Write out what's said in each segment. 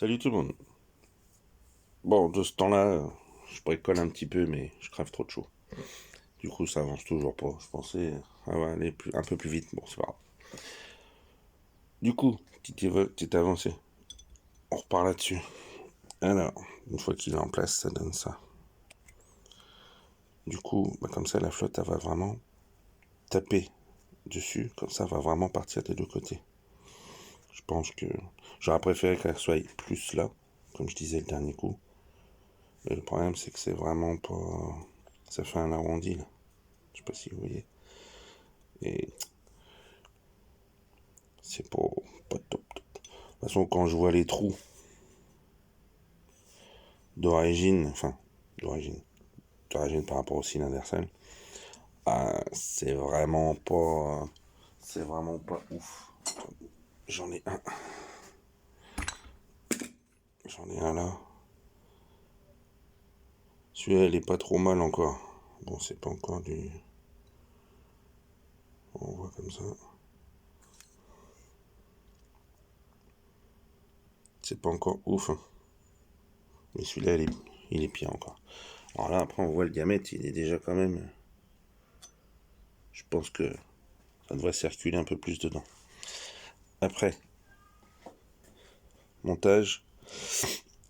Salut tout le monde. Bon, de ce temps-là, je bricole un petit peu, mais je crève trop de chaud. Du coup, ça avance toujours pas. Je pensais, ah ouais, aller un peu plus vite. Bon, c'est pas grave. Du coup, petite avancée. On repart là-dessus. Alors, une fois qu'il est en place, ça donne ça. Du coup, comme ça, la flotte, elle va vraiment taper dessus. Comme ça, elle va vraiment partir des deux côtés. Je pense que j'aurais préféré qu'elle soit plus là, comme je disais le dernier coup. Et le problème, c'est que c'est vraiment pas... Ça fait un arrondi, là. Je sais pas si vous voyez. Et c'est pas top. De toute façon, quand je vois les trous d'origine, d'origine par rapport au cylindre Ersel, c'est vraiment pas ouf. J'en ai un, j'en ai un là. Celui-là, il est pas trop mal encore. Bon, c'est pas encore du... On voit comme ça. C'est pas encore ouf. Hein. Mais celui-là, il est pire encore. Alors là, après, on voit le diamètre, il est déjà quand même... Je pense que ça devrait circuler un peu plus dedans. Après, montage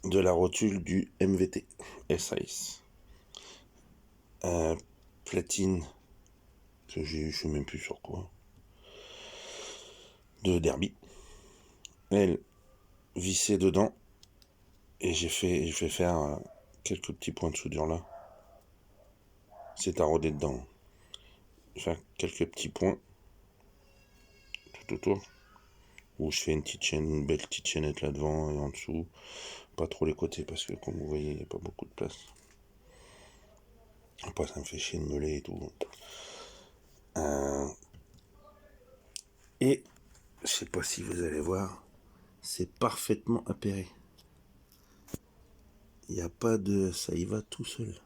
de la rotule du MVT SAS. Platine que j'ai eu, je sais même plus sur quoi, de Derby. Elle vissée dedans et j'ai fait faire quelques petits points de soudure là. C'est taraudé dedans. Je vais faire quelques petits points tout autour où je fais une belle petite chaînette là devant et en dessous. Pas trop les côtés parce que comme vous voyez, il n'y a pas beaucoup de place. Après, ça me fait chier de meuler et tout. Et je sais pas si vous allez voir, c'est parfaitement appairé. Il n'y a pas de... Ça y va tout seul.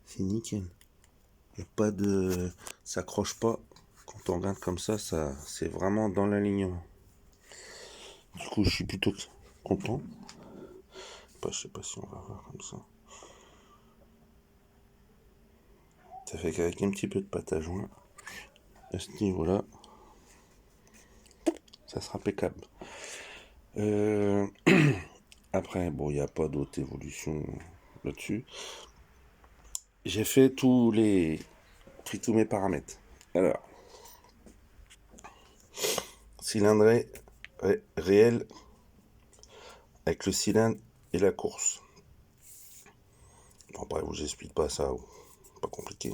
C'est nickel. Il n'y a pas de... Ça accroche pas. Quand on regarde comme ça, c'est vraiment dans l'alignement. Du coup, je suis plutôt content. Je sais pas si on va voir comme ça. Ça fait qu'avec un petit peu de pâte à joint, à ce niveau-là, ça sera impeccable. Après, bon, il n'y a pas d'autre évolution là-dessus. J'ai fait pris tous mes paramètres. Alors, cylindrée réel avec le cylindre et la course. Bon, après, je vous explique pas ça, pas compliqué.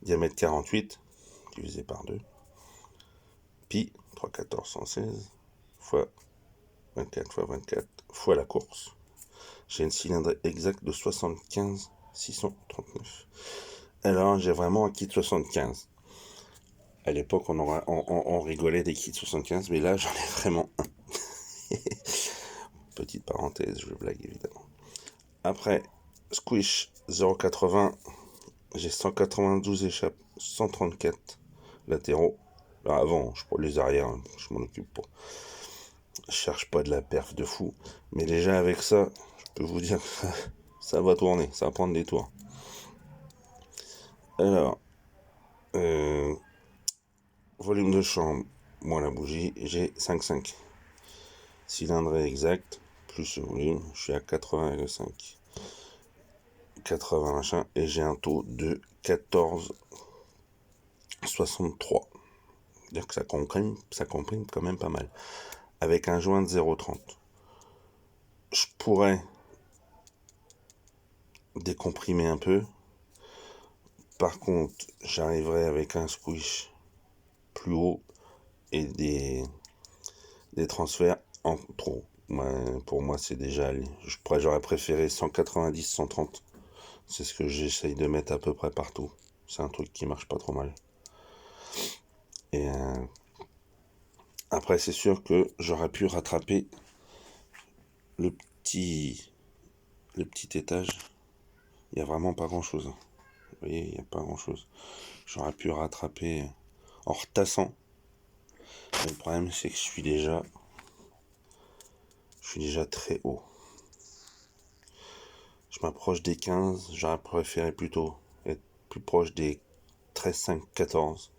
Diamètre 48 divisé par 2. Pi 31416 fois 24 fois 24 fois la course. J'ai une cylindrée exacte de 75 639. Alors, j'ai vraiment un kit 75. À l'époque, on rigolait des kits 75, mais là, j'en ai vraiment un. Petite parenthèse, je blague évidemment. Après, squish 0,80, j'ai 192 échappes, 134 latéraux. Là, avant, je prends les arrières, je m'en occupe pas. Je cherche pas de la perf de fou. Mais déjà avec ça, je peux vous dire que ça va tourner, ça va prendre des tours. Alors, volume de chambre, moi la bougie, j'ai 5,5. Cylindrée exact, plus le volume, je suis à 80,5. 80 machin, et j'ai un taux de 14,63. C'est-à-dire que ça comprime quand même pas mal. Avec un joint de 0,30. Je pourrais décomprimer un peu. Par contre, j'arriverai avec un squish plus haut et des transferts en trop. Pour moi, c'est déjà... J'aurais préféré 190, 130. C'est ce que j'essaye de mettre à peu près partout. C'est un truc qui marche pas trop mal. Et après, c'est sûr que j'aurais pu rattraper le petit, le petit étage. Il n'y a vraiment pas grand-chose. Vous voyez, il n'y a pas grand-chose. J'aurais pu rattraper en retassant. Mais le problème, c'est que je suis déjà Je suis déjà très haut. Je m'approche des 15. J'aurais préféré plutôt être plus proche des 13, 5, 14.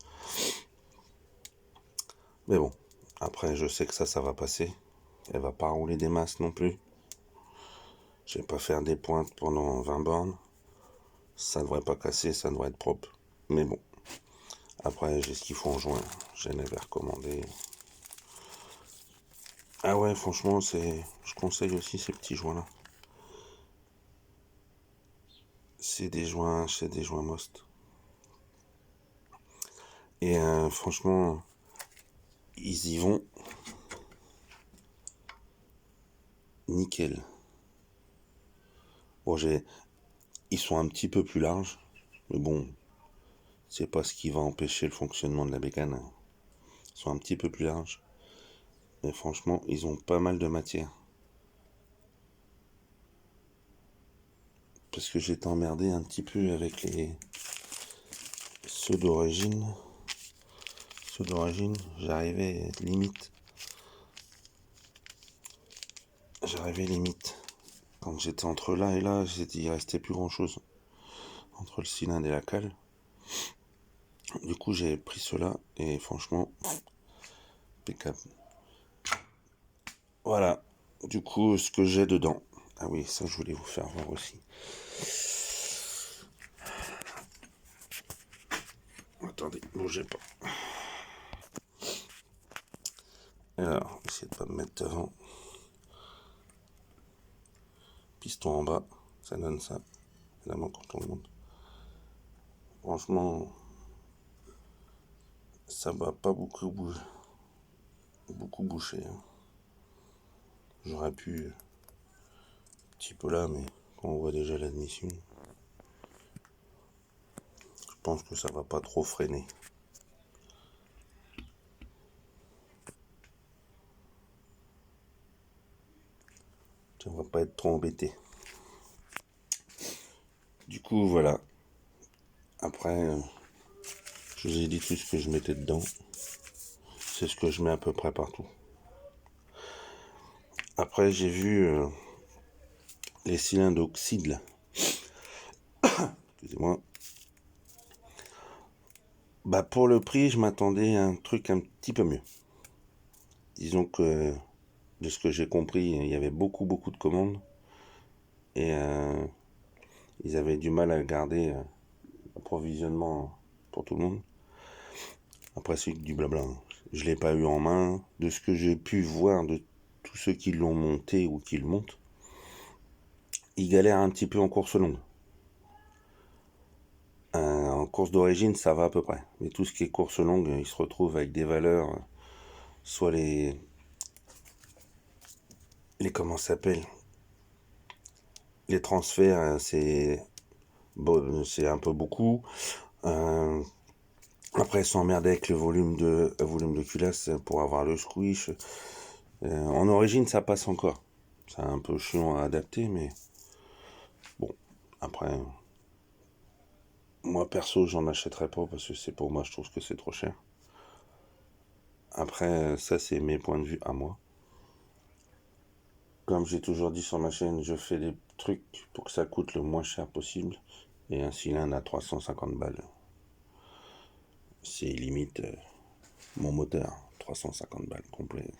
Mais bon, après je sais que ça va passer. Elle va pas rouler des masses non plus. Je vais pas faire des pointes pendant 20 bornes. Ça devrait pas casser, ça devrait être propre. Mais bon, après j'ai ce qu'il faut en joint. Je l'avais recommandé. Ah ouais, franchement, je conseille aussi ces petits joints-là. C'est des joints Most. Et franchement, ils y vont nickel. Bon, ils sont un petit peu plus larges, mais bon, c'est pas ce qui va empêcher le fonctionnement de la bécane. Ils sont un petit peu plus larges, mais franchement, ils ont pas mal de matière. Parce que j'étais emmerdé un petit peu avec ceux d'origine. Ceux d'origine, j'arrivais limite. Quand j'étais entre là et là, il restait plus grand chose. Entre le cylindre et la cale. Du coup, j'ai pris ceux-là et franchement, impeccable. Voilà. Du coup, ce que j'ai dedans. Ah oui, ça, je voulais vous faire voir aussi. Attendez, bougez pas. Alors, essayez de pas me mettre devant. Piston en bas, ça donne ça. Évidemment, quand on monte. Franchement, ça va pas beaucoup bouger. Beaucoup boucher. Hein. J'aurais pu un petit peu là, mais quand on voit déjà l'admission, je pense que ça va pas trop freiner. Ça va pas être trop embêté. Du coup, voilà. Après, je vous ai dit tout ce que je mettais dedans. C'est ce que je mets à peu près partout. Après, j'ai vu les cylindres d'oxyde là. Excusez-moi. Bah pour le prix, je m'attendais à un truc un petit peu mieux. Disons que de ce que j'ai compris, il y avait beaucoup de commandes et ils avaient du mal à garder l'approvisionnement pour tout le monde. Après c'est du blabla. Je l'ai pas eu en main. De ce que j'ai pu voir de tous ceux qui l'ont monté ou qui le montent, ils galèrent un petit peu en course longue. En course d'origine, ça va à peu près. Mais tout ce qui est course longue, ils se retrouvent avec des valeurs, soit les comment ça s'appelle, les transferts, c'est bon, c'est un peu beaucoup. Euh, Après, ils s'emmerdent avec le volume de culasse pour avoir le squish. En origine, ça passe encore. C'est un peu chiant à adapter, mais bon. Après, moi perso, j'en achèterai pas parce que c'est pour moi, je trouve que c'est trop cher. Après, ça, c'est mes points de vue à moi. Comme j'ai toujours dit sur ma chaîne, je fais des trucs pour que ça coûte le moins cher possible. Et un cylindre à 350 balles, c'est limite mon moteur. 350 balles complet.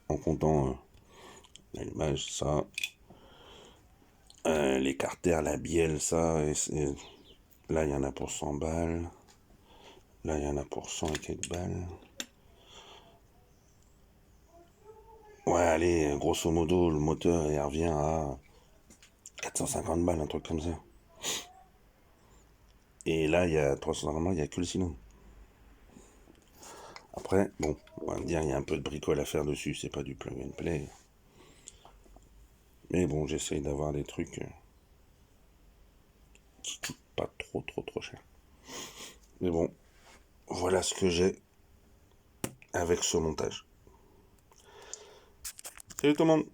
En comptant l'allumage, ça, les carters, la bielle, ça. Là, il y en a pour 100 balles. Là, il y en a pour 100 et quelques balles. Ouais, allez, grosso modo, le moteur, il revient à 450 balles, un truc comme ça. Et là, il y a 350 balles, il n'y a que le cylindre. Après, bon, on va me dire, il y a un peu de bricole à faire dessus, c'est pas du plug and play. Mais bon, j'essaye d'avoir des trucs qui coûtent pas trop cher. Mais bon, voilà ce que j'ai avec ce montage. Salut tout le monde!